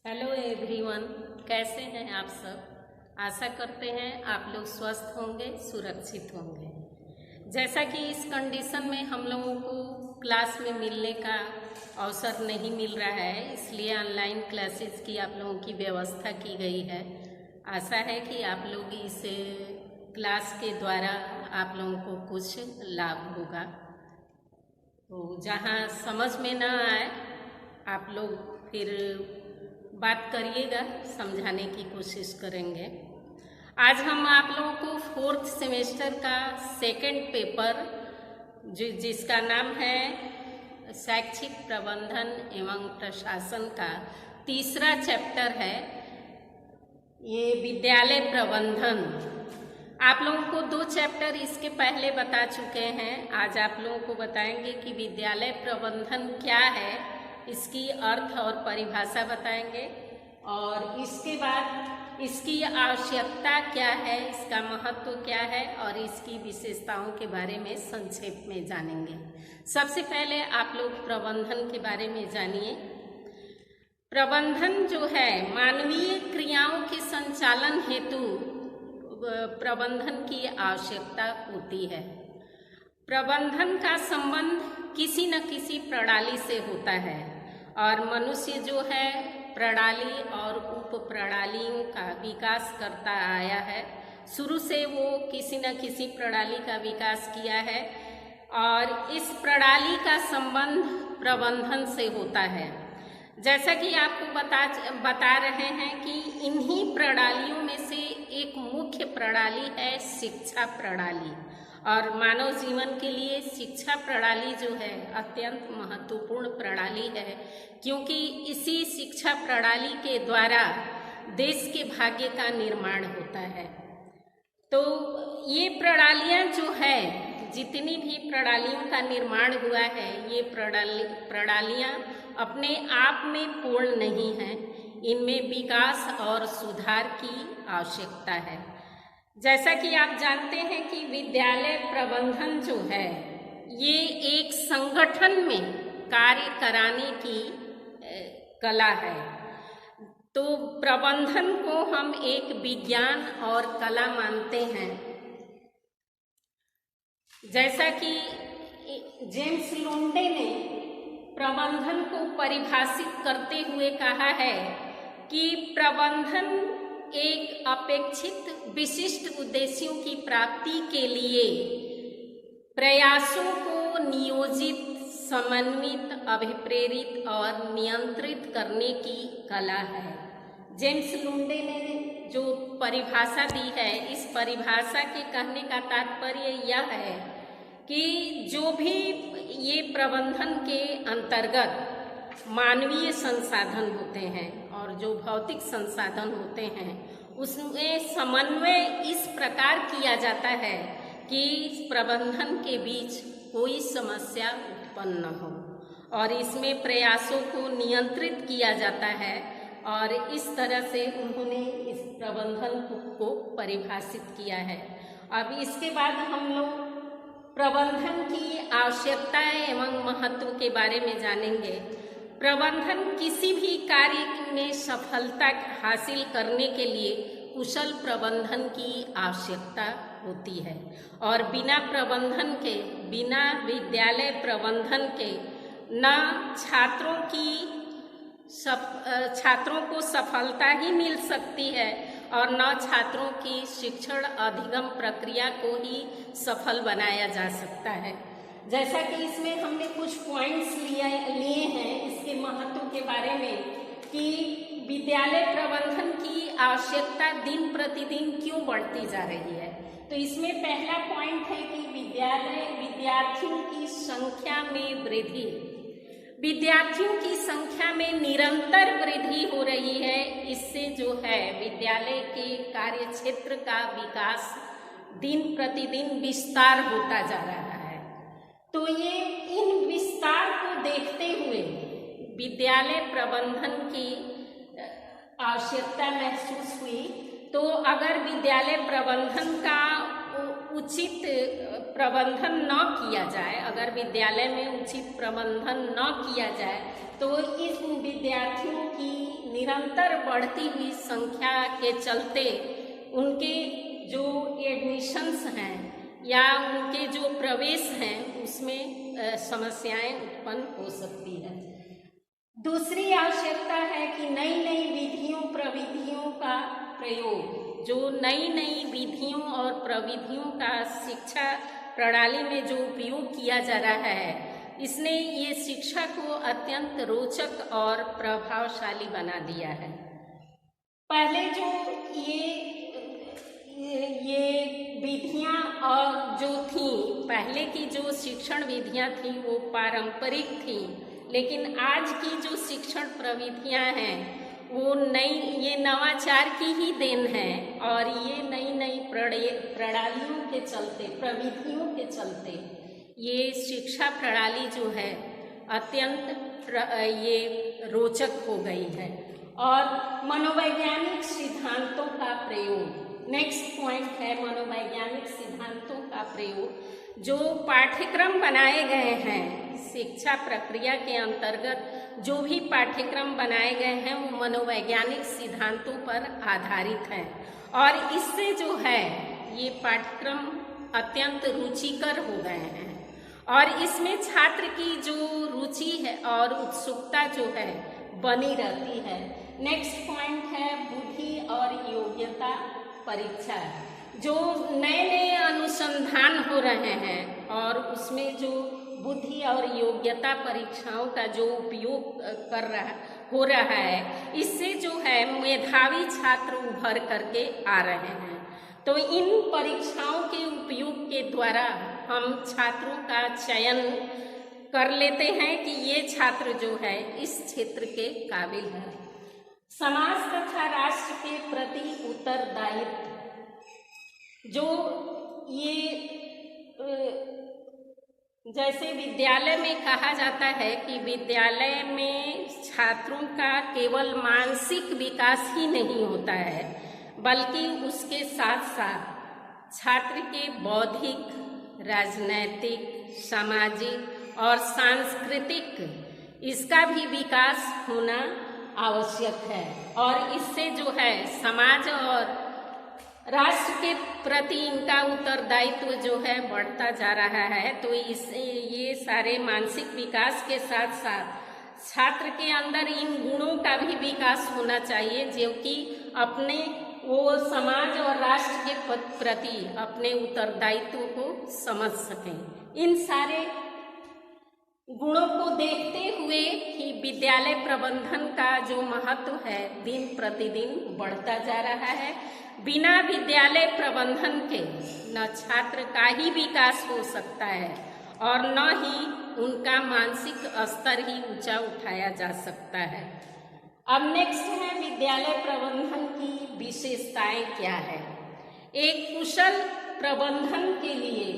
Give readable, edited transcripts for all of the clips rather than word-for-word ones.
Hello everyone, कैसे हैं आप सब। आशा करते हैं आप लोग स्वस्थ होंगे, सुरक्षित होंगे। जैसा कि इस कंडीशन में हम लोगों को क्लास में मिलने का अवसर नहीं मिल रहा है, इसलिए ऑनलाइन क्लासेस की आप लोगों की व्यवस्था की गई है। आशा है कि आप लोग इस क्लास के द्वारा आप लोगों को कुछ लाभ होगा। तो जहाँ समझ में ना आए आप लोग फिर बात करिएगा, समझाने की कोशिश करेंगे। आज हम आप लोगों को फोर्थ सेमेस्टर का सेकंड पेपर जिसका नाम है शैक्षिक प्रबंधन एवं प्रशासन का तीसरा चैप्टर है, ये विद्यालय प्रबंधन। आप लोगों को 2 चैप्टर इसके पहले बता चुके हैं। आज आप लोगों को बताएंगे कि विद्यालय प्रबंधन क्या है, इसकी अर्थ और परिभाषा बताएंगे, और इसके बाद इसकी आवश्यकता क्या है, इसका महत्व क्या है और इसकी विशेषताओं के बारे में संक्षेप में जानेंगे। सबसे पहले आप लोग प्रबंधन के बारे में जानिए। प्रबंधन जो है मानवीय क्रियाओं के संचालन हेतु प्रबंधन की आवश्यकता होती है। प्रबंधन का संबंध किसी न किसी प्रणाली से होता है और मनुष्य जो है प्रणाली और उप प्रणालियों का विकास करता आया है। शुरू से वो किसी न किसी प्रणाली का विकास किया है और इस प्रणाली का संबंध प्रबंधन से होता है। जैसा कि आपको बता रहे हैं कि इन्हीं प्रणालियों में से एक मुख्य प्रणाली है शिक्षा प्रणाली, और मानव जीवन के लिए शिक्षा प्रणाली जो है अत्यंत महत्वपूर्ण प्रणाली है, क्योंकि इसी शिक्षा प्रणाली के द्वारा देश के भाग्य का निर्माण होता है। तो ये प्रणालियाँ जो है, जितनी भी प्रणालियों का निर्माण हुआ है, ये प्रणालियाँ अपने आप में पूर्ण नहीं हैं, इनमें विकास और सुधार की आवश्यकता है। जैसा कि आप जानते हैं कि विद्यालय प्रबंधन जो है ये एक संगठन में कार्य कराने की कला है। तो प्रबंधन को हम एक विज्ञान और कला मानते हैं। जैसा कि जेम्स लुंडे ने प्रबंधन को परिभाषित करते हुए कहा है कि प्रबंधन एक अपेक्षित विशिष्ट उद्देश्यों की प्राप्ति के लिए प्रयासों को नियोजित, समन्वित, अभिप्रेरित और नियंत्रित करने की कला है। जेम्स लुंडे ने जो परिभाषा दी है, इस परिभाषा के कहने का तात्पर्य यह है कि जो भी ये प्रबंधन के अंतर्गत मानवीय संसाधन होते हैं और जो भौतिक संसाधन होते हैं, उसमें समन्वय इस प्रकार किया जाता है कि प्रबंधन के बीच कोई समस्या उत्पन्न न हो, और इसमें प्रयासों को नियंत्रित किया जाता है। और इस तरह से उन्होंने इस प्रबंधन को परिभाषित किया है। अब इसके बाद हम लोग प्रबंधन की आवश्यकताएं एवं महत्व के बारे में जानेंगे। प्रबंधन किसी भी कार्य में सफलता हासिल करने के लिए कुशल प्रबंधन की आवश्यकता होती है, और बिना प्रबंधन के, बिना विद्यालय प्रबंधन के न छात्रों को सफलता ही मिल सकती है और न छात्रों की शिक्षण अधिगम प्रक्रिया को ही सफल बनाया जा सकता है। जैसा कि इसमें हमने कुछ पॉइंट्स लिए हैं इसके महत्व के बारे में, कि विद्यालय प्रबंधन की आवश्यकता दिन प्रतिदिन क्यों बढ़ती जा रही है। तो इसमें पहला पॉइंट है कि विद्यार्थियों की संख्या में वृद्धि, विद्यार्थियों की संख्या में निरंतर वृद्धि हो रही है। इससे जो है विद्यालय के कार्य क्षेत्र का विकास दिन प्रतिदिन विस्तार होता जा रहा है। तो ये इन विस्तार को देखते हुए विद्यालय प्रबंधन की आवश्यकता महसूस हुई। तो अगर विद्यालय प्रबंधन का उचित प्रबंधन न किया जाए, अगर विद्यालय में उचित प्रबंधन न किया जाए, तो इस विद्यार्थियों की निरंतर बढ़ती हुई संख्या के चलते उनके जो एडमिशन्स हैं या उनके जो प्रवेश हैं उसमें समस्याएं उत्पन्न हो सकती है। दूसरी आवश्यकता है कि नई नई विधियों प्रविधियों का प्रयोग, जो नई नई विधियों और प्रविधियों का शिक्षा प्रणाली में जो उपयोग किया जा रहा है, इसने ये शिक्षा को अत्यंत रोचक और प्रभावशाली बना दिया है। पहले जो ये विधियां और जो थी, पहले की जो शिक्षण विधियां थी वो पारंपरिक थी, लेकिन आज की जो शिक्षण प्रविधियां हैं वो ये नवाचार की ही देन है और ये नई नई प्रणालियों के चलते, प्रविधियों के चलते ये शिक्षा प्रणाली जो है अत्यंत ये रोचक हो गई है। और मनोवैज्ञानिक सिद्धांतों का प्रयोग, नेक्स्ट पॉइंट है मनोवैज्ञानिक सिद्धांतों का प्रयोग। जो पाठ्यक्रम बनाए गए हैं शिक्षा प्रक्रिया के अंतर्गत, जो भी पाठ्यक्रम बनाए गए हैं वो मनोवैज्ञानिक सिद्धांतों पर आधारित हैं और इससे जो है ये पाठ्यक्रम अत्यंत रुचिकर हो गए हैं और इसमें छात्र की जो रुचि है और उत्सुकता जो है बनी रहती है। नेक्स्ट पॉइंट है बुद्धि और योग्यता परीक्षा। जो नए नए अनुसंधान हो रहे हैं और उसमें जो बुद्धि और योग्यता परीक्षाओं का जो उपयोग हो रहा है, इससे जो है मेधावी छात्र उभर करके आ रहे हैं। तो इन परीक्षाओं के उपयोग के द्वारा हम छात्रों का चयन कर लेते हैं कि ये छात्र जो है इस क्षेत्र के काबिल है। समाज तथा राष्ट्र के प्रति उत्तरदायित्व, जो ये जैसे विद्यालय में कहा जाता है कि विद्यालय में छात्रों का केवल मानसिक विकास ही नहीं होता है, बल्कि उसके साथ साथ छात्र के बौद्धिक, राजनैतिक, सामाजिक और सांस्कृतिक इसका भी विकास होना आवश्यक है और इससे जो है समाज और राष्ट्र के प्रति इनका उत्तरदायित्व जो है बढ़ता जा रहा है। तो इससे ये सारे मानसिक विकास के साथ साथ छात्र के अंदर इन गुणों का भी विकास होना चाहिए, जो कि अपने वो समाज और राष्ट्र के प्रति अपने उत्तरदायित्व को समझ सकें। इन सारे गुणों को देखते हुए ही विद्यालय प्रबंधन का जो महत्व है दिन प्रतिदिन बढ़ता जा रहा है। बिना विद्यालय प्रबंधन के न छात्र का ही विकास हो सकता है और न ही उनका मानसिक स्तर ही ऊंचा उठाया जा सकता है। अब नेक्स्ट है विद्यालय प्रबंधन की विशेषताएं क्या है। एक कुशल प्रबंधन के लिए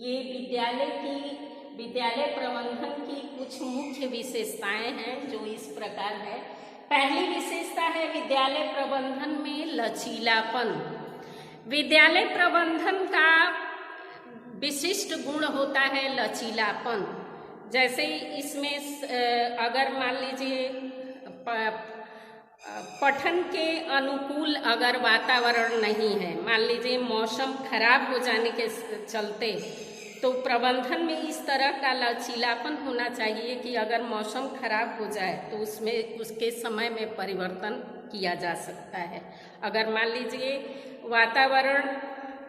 ये विद्यालय प्रबंधन की कुछ मुख्य विशेषताएं हैं जो इस प्रकार है। पहली विशेषता है विद्यालय प्रबंधन में लचीलापन। विद्यालय प्रबंधन का विशिष्ट गुण होता है लचीलापन। जैसे इसमें अगर मान लीजिए पठन के अनुकूल अगर वातावरण नहीं है, मान लीजिए मौसम खराब हो जाने के चलते, तो प्रबंधन में इस तरह का लचीलापन होना चाहिए कि अगर मौसम खराब हो जाए तो उसमें उसके समय में परिवर्तन किया जा सकता है। अगर मान लीजिए वातावरण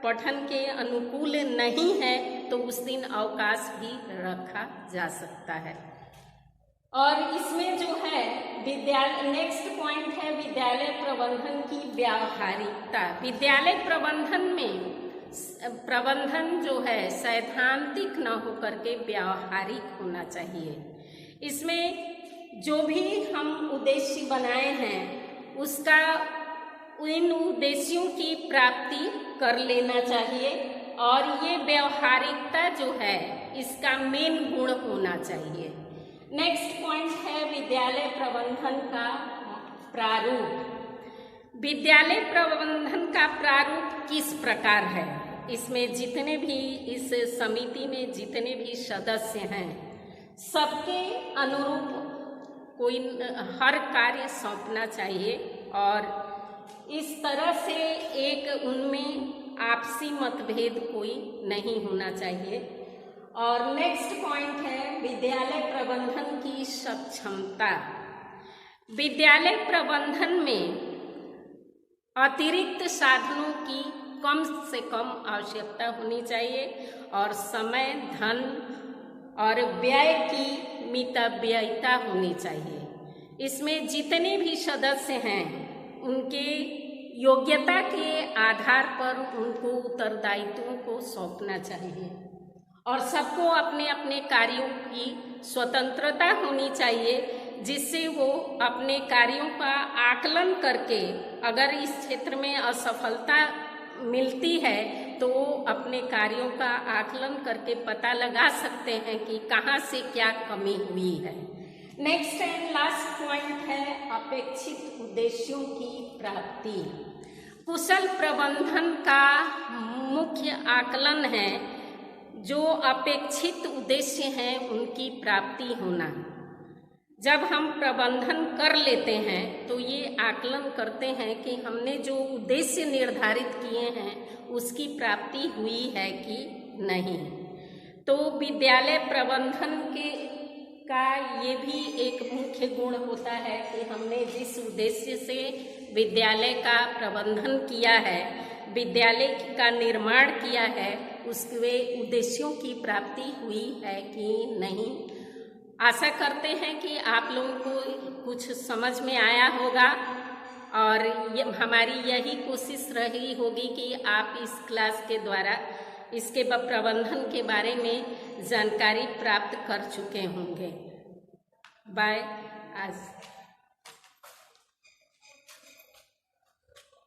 पठन के अनुकूल नहीं है तो उस दिन अवकाश भी रखा जा सकता है। और इसमें जो है नेक्स्ट पॉइंट है विद्यालय प्रबंधन की व्यावहारिकता। विद्यालय प्रबंधन जो है सैद्धांतिक न होकर के व्यावहारिक होना चाहिए। इसमें जो भी हम उद्देश्य बनाए हैं उसका इन उद्देश्यों की प्राप्ति कर लेना चाहिए और ये व्यावहारिकता जो है इसका मेन गुण होना चाहिए। नेक्स्ट पॉइंट है विद्यालय प्रबंधन का प्रारूप। विद्यालय प्रबंधन का प्रारूप किस प्रकार है? इसमें जितने भी इस समिति में जितने भी सदस्य हैं सबके अनुरूप कोई हर कार्य सौंपना चाहिए और इस तरह से एक उनमें आपसी मतभेद कोई नहीं होना चाहिए। और नेक्स्ट पॉइंट है विद्यालय प्रबंधन की सक्षमता। विद्यालय प्रबंधन में अतिरिक्त साधनों की कम से कम आवश्यकता होनी चाहिए और समय, धन और व्यय की मितव्ययिता होनी चाहिए। इसमें जितने भी सदस्य हैं उनके योग्यता के आधार पर उनको उत्तरदायित्वों को सौंपना चाहिए और सबको अपने अपने कार्यों की स्वतंत्रता होनी चाहिए, जिससे वो अपने कार्यों का आकलन करके अगर इस क्षेत्र में असफलता मिलती है तो अपने कार्यों का आकलन करके पता लगा सकते हैं कि कहाँ से क्या कमी हुई है। नेक्स्ट एंड लास्ट पॉइंट है अपेक्षित उद्देश्यों की प्राप्ति। कुशल प्रबंधन का मुख्य आकलन है जो अपेक्षित उद्देश्य हैं उनकी प्राप्ति होना। जब हम प्रबंधन कर लेते हैं तो ये आकलन करते हैं कि हमने जो उद्देश्य निर्धारित किए हैं उसकी प्राप्ति हुई है कि नहीं। तो विद्यालय प्रबंधन का ये भी एक मुख्य गुण होता है कि हमने जिस उद्देश्य से विद्यालय का प्रबंधन किया है, विद्यालय का निर्माण किया है, उसके उद्देश्यों की प्राप्ति हुई है कि नहीं। आशा करते हैं कि आप लोगों को कुछ समझ में आया होगा और हमारी यही कोशिश रही होगी कि आप इस क्लास के द्वारा इसके प्रबंधन के बारे में जानकारी प्राप्त कर चुके होंगे। बाय आज।